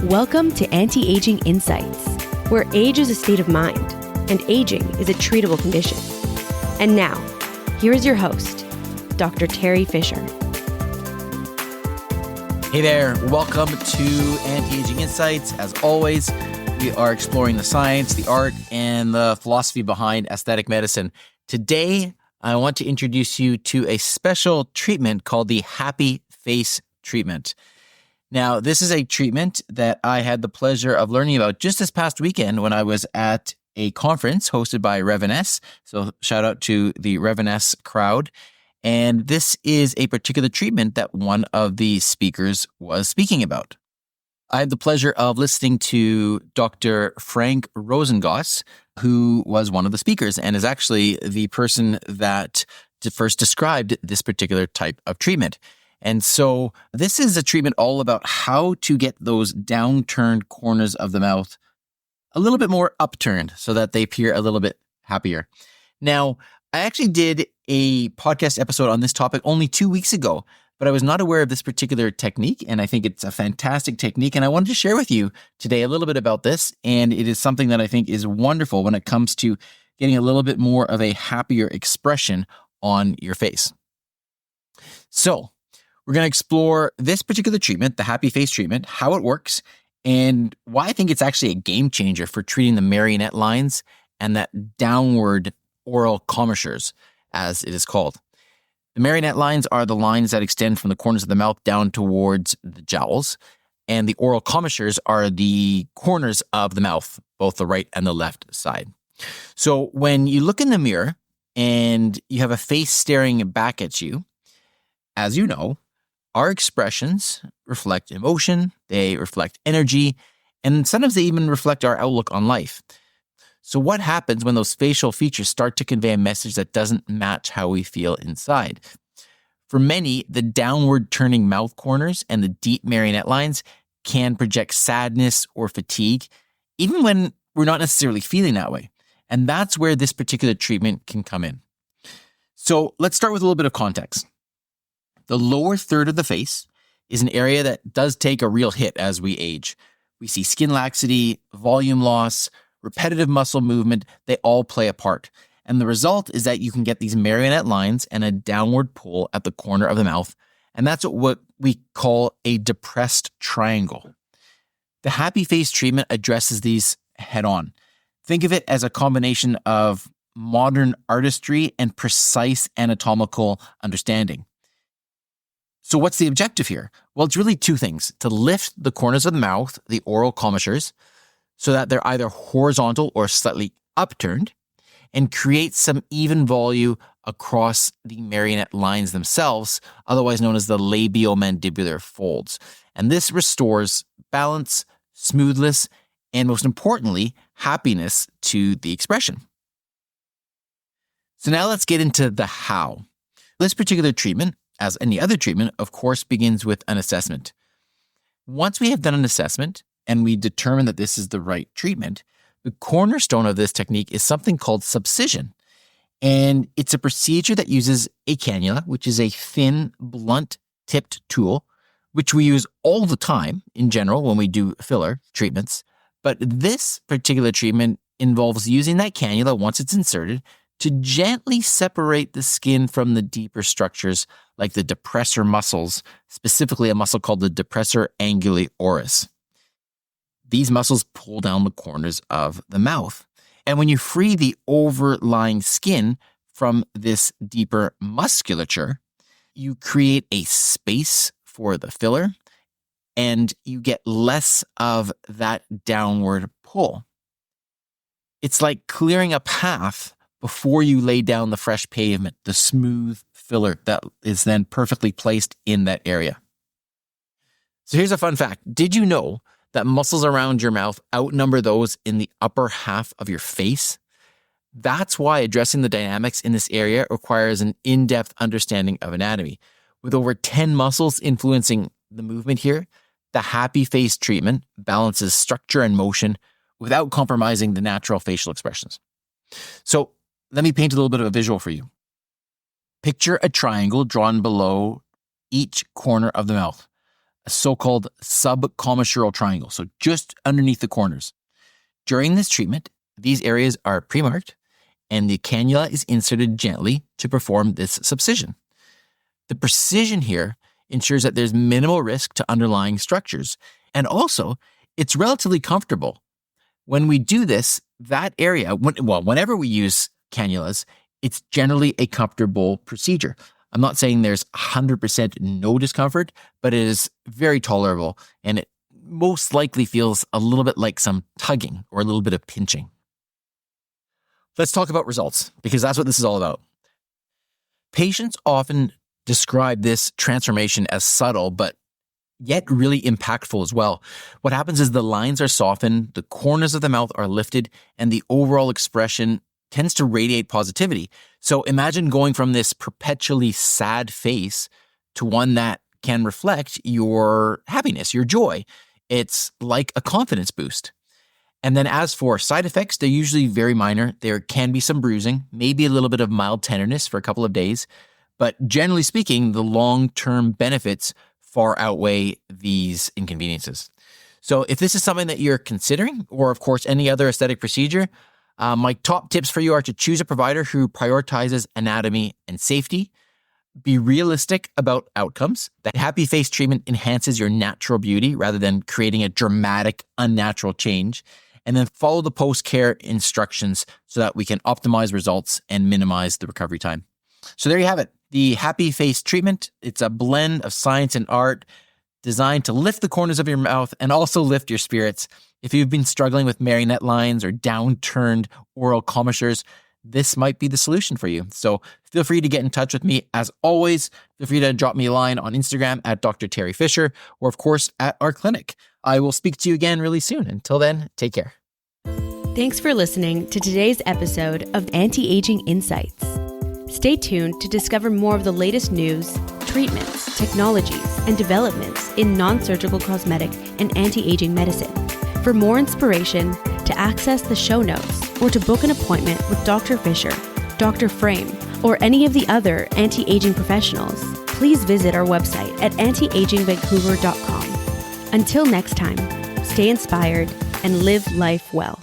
Welcome to Anti-Aging Insights, where age is a state of mind and aging is a treatable condition. And now, here is your host, Dr. Teri Fisher. Hey there, welcome to Anti-Aging Insights. As always, we are exploring the science, the art, and the philosophy behind aesthetic medicine. Today, I want to introduce you to a special treatment called the Happy Face treatment. Now, this is a treatment that I had the pleasure of learning about just this past weekend when I was at a conference hosted by Revanesse. So shout out to the Revanesse crowd. And this is a particular treatment that one of the speakers was speaking about. I had the pleasure of listening to Dr. Frank Rosengaus, who was one of the speakers and is actually the person that first described this particular type of treatment. And so this is a treatment all about how to get those downturned corners of the mouth a little bit more upturned so that they appear a little bit happier. Now, I actually did a podcast episode on this topic only 2 weeks ago, but I was not aware of this particular technique, and I think it's a fantastic technique, and I wanted to share with you today a little bit about this, and it is something that I think is wonderful when it comes to getting a little bit more of a happier expression on your face. So, we're going to explore this particular treatment, the Happy Face treatment, how it works, and why I think it's actually a game changer for treating the marionette lines and that downward oral commissures, as it is called. The marionette lines are the lines that extend from the corners of the mouth down towards the jowls, and the oral commissures are the corners of the mouth, both the right and the left side. So when you look in the mirror and you have a face staring back at you, as you know, our expressions reflect emotion, they reflect energy, and sometimes they even reflect our outlook on life. So what happens when those facial features start to convey a message that doesn't match how we feel inside? For many, the downward turning mouth corners and the deep marionette lines can project sadness or fatigue, even when we're not necessarily feeling that way. And that's where this particular treatment can come in. So let's start with a little bit of context. The lower third of the face is an area that does take a real hit as we age. We see skin laxity, volume loss, repetitive muscle movement, they all play a part. And the result is that you can get these marionette lines and a downward pull at the corner of the mouth. And that's what we call a depressed triangle. The Happy Face treatment addresses these head on. Think of it as a combination of modern artistry and precise anatomical understanding. So what's the objective here? Well, it's really two things: to lift the corners of the mouth, the oral commissures, so that they're either horizontal or slightly upturned, and create some even volume across the marionette lines themselves, otherwise known as the labiomandibular folds. And this restores balance, smoothness, and most importantly, happiness to the expression. So now let's get into the how. This particular treatment, as any other treatment, of course, begins with an assessment. Once we have done an assessment and we determine that this is the right treatment, the cornerstone of this technique is something called subcision. And it's a procedure that uses a cannula, which is a thin, blunt-tipped tool, which we use all the time in general when we do filler treatments. But this particular treatment involves using that cannula once it's inserted to gently separate the skin from the deeper structures like the depressor muscles, specifically a muscle called the depressor anguli oris. These muscles pull down the corners of the mouth. And when you free the overlying skin from this deeper musculature, you create a space for the filler and you get less of that downward pull. It's like clearing a path before you lay down the fresh pavement, the smooth filler that is then perfectly placed in that area. So here's a fun fact. Did you know that muscles around your mouth outnumber those in the upper half of your face? That's why addressing the dynamics in this area requires an in-depth understanding of anatomy. With over 10 muscles influencing the movement here, the Happy Face treatment balances structure and motion without compromising the natural facial expressions. So let me paint a little bit of a visual for you. Picture a triangle drawn below each corner of the mouth. a so-called subcommissural triangle, so just underneath the corners. During this treatment, these areas are pre-marked and the cannula is inserted gently to perform this subcision. The precision here ensures that there's minimal risk to underlying structures, and also it's relatively comfortable. When we do this, that area, whenever we use cannulas, it's generally a comfortable procedure. I'm not saying there's 100% no discomfort, but it is very tolerable, and it most likely feels a little bit like some tugging or a little bit of pinching. Let's talk about results, because that's what this is all about. Patients often describe this transformation as subtle, but yet really impactful as well. What happens is the lines are softened, the corners of the mouth are lifted, and the overall expression tends to radiate positivity. So imagine going from this perpetually sad face to one that can reflect your happiness, your joy. It's like a confidence boost. And then as for side effects, they're usually very minor. There can be some bruising, maybe a little bit of mild tenderness for a couple of days. But generally speaking, the long-term benefits far outweigh these inconveniences. So if this is something that you're considering, or of course any other aesthetic procedure, my top tips for you are to choose a provider who prioritizes anatomy and safety, be realistic about outcomes. That happy face treatment enhances your natural beauty rather than creating a dramatic, unnatural change. And then follow the post-care instructions so that we can optimize results and minimize the recovery time. So there you have it. The happy face treatment. It's a blend of science and art designed to lift the corners of your mouth and also lift your spirits. If you've been struggling with marionette lines or downturned oral commissures, this might be the solution for you. So feel free to get in touch with me. As always, feel free to drop me a line on Instagram at Dr. Teri Fisher, or of course at our clinic. I will speak to you again really soon. Until then, take care. Thanks for listening to today's episode of Anti-Aging Insights. Stay tuned to discover more of the latest news, treatments, technologies, and developments in non-surgical cosmetic and anti-aging medicine. For more inspiration, to access the show notes, or to book an appointment with Dr. Fisher, Dr. Frame, or any of the other anti-aging professionals, please visit our website at antiagingvancouver.com. Until next time, stay inspired and live life well.